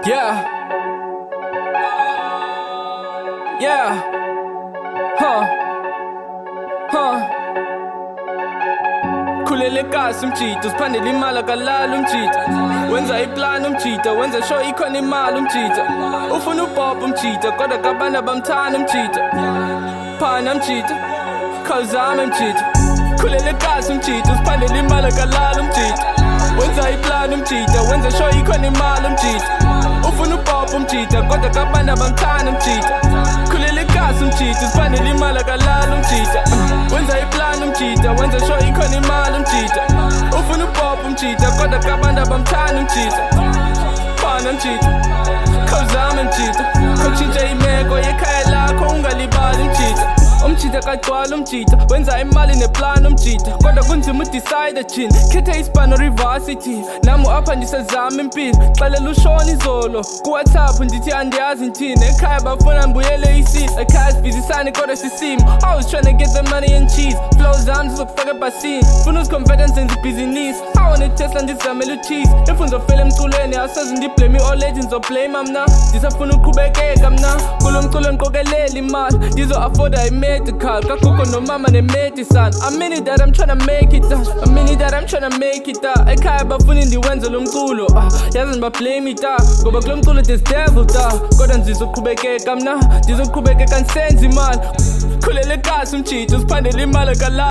Yeah. Yeah. Khulele kasi umjita, usiphandela imali akalala umjita. Wenza iplan umjita, wenza sure ikhona imali umjita. Ufuna ubhopha umjita, kodwa kabantu abamthanda umjita. Phana umjita, khawuzame umjita. Khulele kasi umjita, usiphandela imali akalala umjita. Wenza iplan umjita, wenza sure ikhona imali umjita. Ufuna ubhopha umjita, kodwa kabantu abamthanda umjita. Khulele kasi umjita, usiphandela imali akalala umjita. Wenza iplan umjita, wenza sure ikhona imali umjita. Ufuna ubhopha umjita, kodwa kabantu abamthanda umjita. Phana umjita, khawuzame umjita. Khawutshintshe imeko yekhaya lakho ungalibali umjita. Umjita kagcwala umjita, wenza imali neplan umjita. Kodwa kunzima udecide thina, khethe isibhano reversity. Nami apha ndisazama impilo, xelela ushona izolo kuWhatsApp ndithi andiyazi nthini. Ekhaya bafuna mbuyele isisi, ekhaya sibizisane kodwa sisimo. I was trying to get the money and cheese, flow zami zizokufaka ebhasini. Funa uziconfidence ndenza ibhizinisi, I want iTesla ndizamele ucheese. If ngizofela emculweni asoze ndiblame i-old ngizoblame mna. Ndisafuna uqhubekeka mna, kulo mculo ndiqokelela imali ndizo-afforda medical, kakukho nomama ne-medicine. A minute that I'm tryna make it down, a minute that I'm tryna make it down. Ekhaya bafuni ndiwenze lo mculo, yazi ngibablame ita, ngoba kulo mculo there's devil da. Kodwa ndizoqhubekeka mna, ndizoqhubekeka ndisenza imali. Khulele kasi umjita, usiphandela imali akalala.